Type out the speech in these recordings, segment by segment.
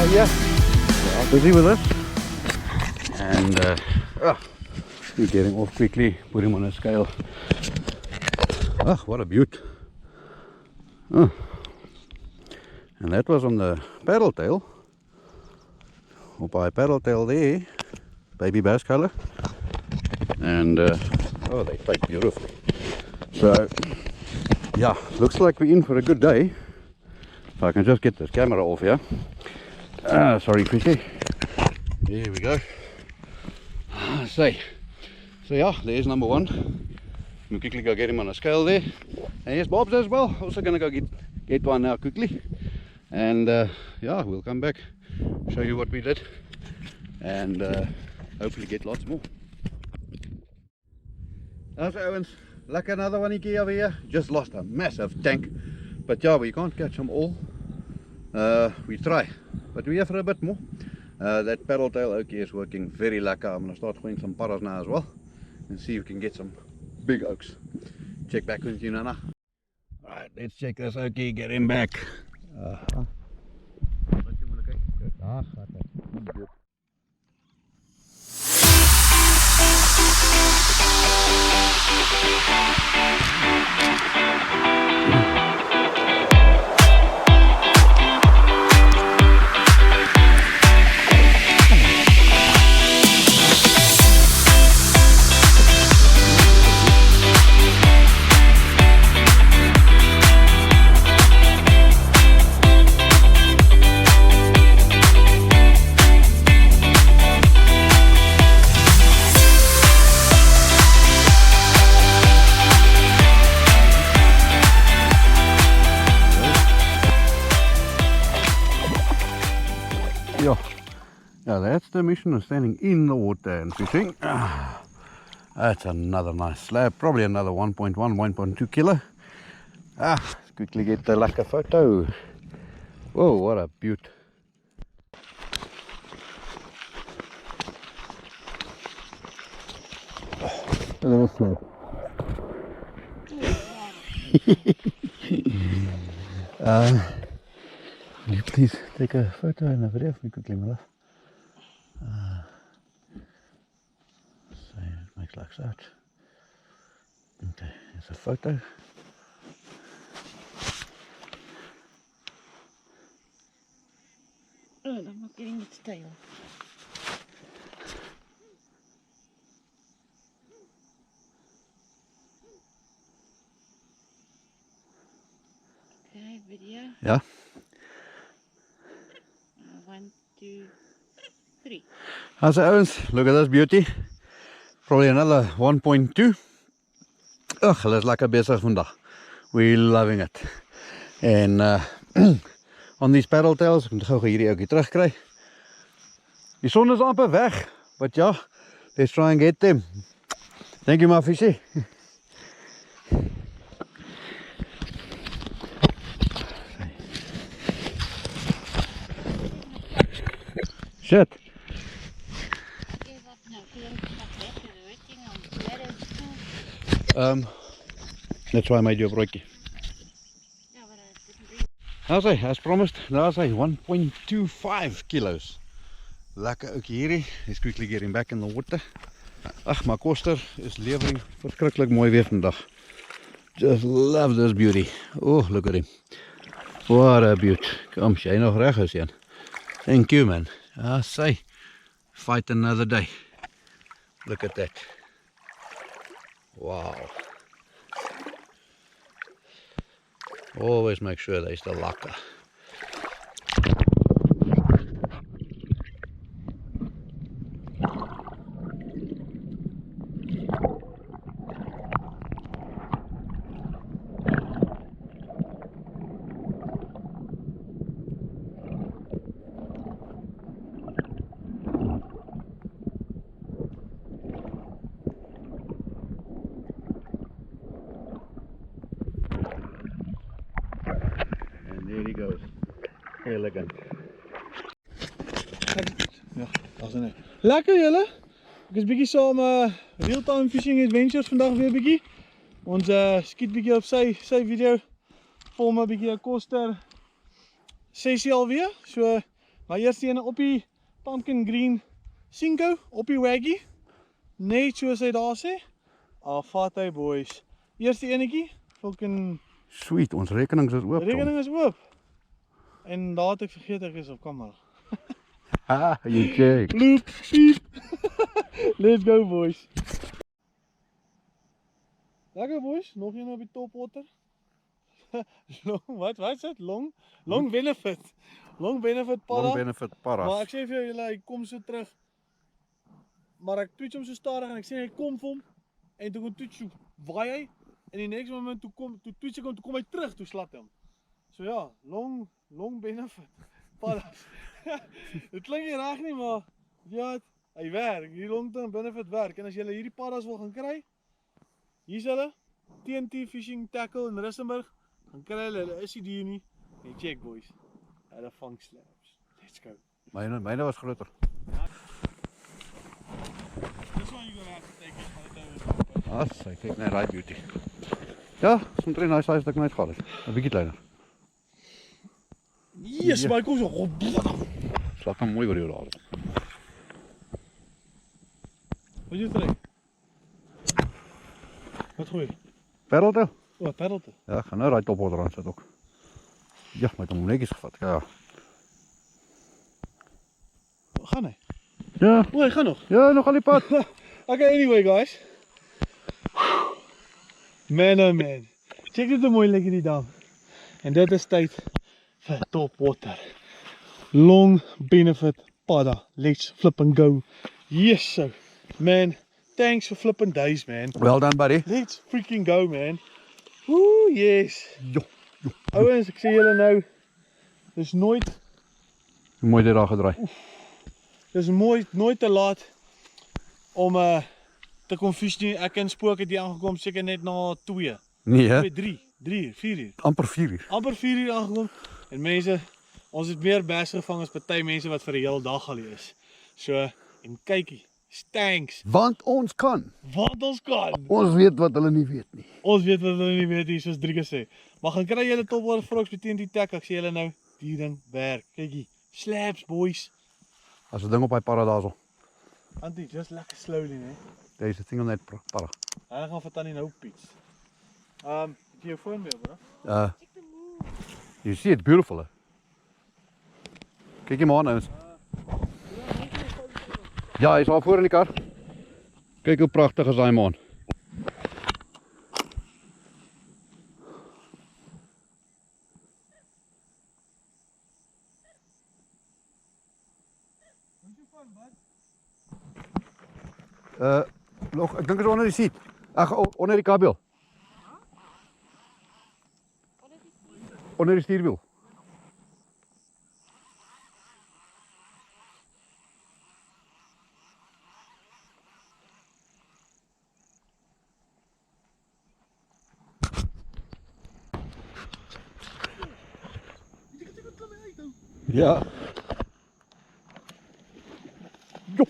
here. They are busy with it. And we're getting off quickly, put him on a scale. Oh, what a beaut. Oh. And that was on the paddle tail. Or by paddle tail there, baby bass color. And oh, they take beautifully. So yeah, looks like we're in for a good day. If I can just get this camera off here. Sorry, fishy. There we go. So yeah, there's number one. We'll quickly go get him on a scale there. And here's Bob's as well. Also gonna go get one now quickly. And yeah, we'll come back, show you what we did, and hopefully get lots more. That's Owens. Like another one over here. Just lost a massive tank. But yeah, we can't catch them all. We try. But we have for a bit more. That paddle tail oak is working very lekker. I'm going to start throwing some paras now as well. And see if we can get some big oaks. Check back with you, Nana. Alright, let's check this oakie, get him back. Yeah, that's the mission of standing in the water and fishing. That's another nice slab, probably another 1.1, 1.2 kilo. Let's quickly get the lekker photo. Whoa, what a beaut. A little slow. Will you please take a photo and a video for me quickly, my love? So it makes like that. Okay, there's a photo. Oh, I'm not getting its tail. Okay, video. Yeah. 1, 2, 3. How's it, Owens? Look at this beauty. Probably another 1.2. Ugh, hulle is lekker bezig vandag. We're loving it. And on these paddle tails, ek moet gou hierdie ouetjie terugkry. Die son is amper weg, but ja, let's try and get them. Thank you, my fishy. Shit. That's why I made you a broodjie. How's hy? As promised, daar's hy, 1.25 kilos. Lekker ook hierdie. Let's quickly get him back in the water. Ag, my koster is levering verskriklik mooi weer vandag. Just love this beauty. Oh, look at him. What a beaut. Kom, jy nog reg is, Jan. Thank you, man. I say, fight another day. Look at that. Wow. Always make sure they're still lekker. There he goes. Elegant. Ja, daar's hy. Lekker julle. Ek is bietjie saam Real Time Fishing Adventures vandag weer bietjie. Ons skiet bietjie op sy video. Vol my bietjie 'n koster sessie alweer. So Maar eerst die ene op die pumpkin green Cinco, op die waggie. Net soos hy daar sê. Vat hy boys. Eerst die enetjie, fucking Sweet, ons rekenings is oop. Tom. rekening is oop. En daar het ek vergeet ek is op kamera. Ha, you check. Loop, piep. Let's go boys. Lekker boys, nog een op die topwater. Wat is dit? Long benefit. Long benefit para. Long benefit paras. Maar ek sê vir julle, hy kom so terug. Maar ek toets hom so stadig en ek sê hy kom vir hom. En toe kom toets so waai hy. En die next moment toe toets ek hom, toe kom hy terug, toe slat hy hom. So ja, long benefit paras. Dit klink nie reg nie, maar ja, hy werk. Die long term benefit werk. En as julle hierdie paras wil gaan kry, hier's hulle. TNT Fishing Tackle in Rustenburg. Dan kry hulle is die nie. En check boys. Hulle vang slabs. Let's go. Myne was groter. This one you're gonna have to take it. As, kyk net daai beauty. Ja, soms drie nice size dat ek net gehad het. 'n bietjie kleiner. Yes, maar kom so. Slag hom mooi oor die raal. Wat jy trek? Wat gooi? Perlte? O, perlte. Ja, gaan nou daai topwater aan sit ook. Ja, met hom netjies gevat. Ja. Gaan hy? Ja, O, hy gaan nog. ja, nog al die pad. Okay, anyway guys. Man oh man. Check dit hoe mooi lyk hierdie dam. En dit is tyd vir topwater. Long benefit pada. Let's flip and go. Yes so. Man, thanks for flipping days man. Well done, buddy. Let's freaking go man. Ooh, yes. Jo. Ouens, ek sê julle nou, dis nooit Mooi dit daar gedraai. nooit te laat om te kom vis nie. Ek en Spook het hier aangekom seker net na 2, Nee, hè? 3, 4 uur. Amper 4 uur. Amper 4 uur aangekom. En mense, ons het meer bass gevang as party mense wat vir 'n hele dag al hier is. So, en kykie, thanks. Want ons kan. Wat ons kan. Ons weet wat hulle nie weet nie. Ons weet wat hulle nie weet nie, soos Drieke sê. Maar gaan kry julle topwater frogs met TNT Tackle. Ek sê julle nou, die ding werk. Kykie, slabs boys. As 'n ding op hy para daarso. Antie, just lekker slowly, né? Deze ding net para. Hulle gaan vir tannie nou piets. Het jy jou foon weer, bro? You see it's beautiful, hè? Kyk hier maar aan, ouens. Ja, hy is al voor in die kar. Kyk hoe pragtig is daai maan. Nog, ek dink dit is onder die seat. Ag, onder die kabel. Onder die stuurwiel. Ja. Jo.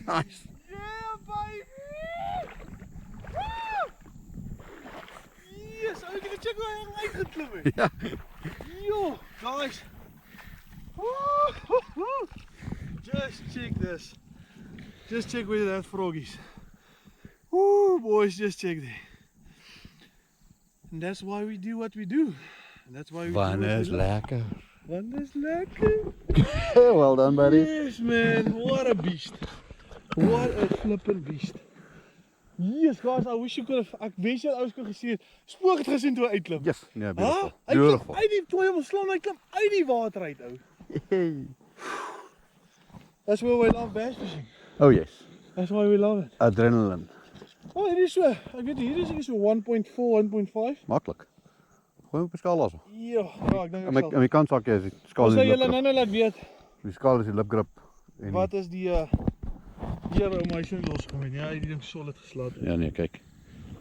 Nice. Yeah, baby! Yes, I can check hoe hy uitgeklim het. Ja. Yo, guys. Just check this. Just check where that frog is. Woo, boys, just check that. And that's why we do what we do. And that's why we Van do what is we love. lekker. Van is lekker. Well done, buddy. Yes, man. What a beast. What a flippin' beast. Yes, guys, I wish you could have. Ek wens jy ouens kon gesien het. Spook het gesien toe hy uitklim. Yes, nee, beautiful. Hy klim Beautiful. uit die toe hom slaan, hy klim uit die water uit, ou. That's why we love bass fishing. Oh yes. That's why we love it. Adrenaline. Oh, hier is so, ek weet nie, hier is so 1.4, 1.5. Maklik. Gooi hem op die skaal los. Ja, ek dink En ek sal. my kantsakkie is die skaal Ons is sê die julle lipgrip. nou laat weet Die skaal is die lipgrip. En wat is die hier om my so losgekom het. Ja, die ding solid geslaat. ja nee, kyk.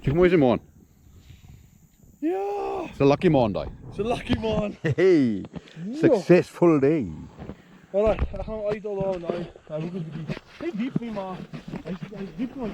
Kyk mooi is die maan. Ja, It's a lucky maan daai. so lucky man. Hey, successful day. Alright, ek gaan hom uit al daar en daai hoek is bietjie. Nie diep nie, maar hy's diep maar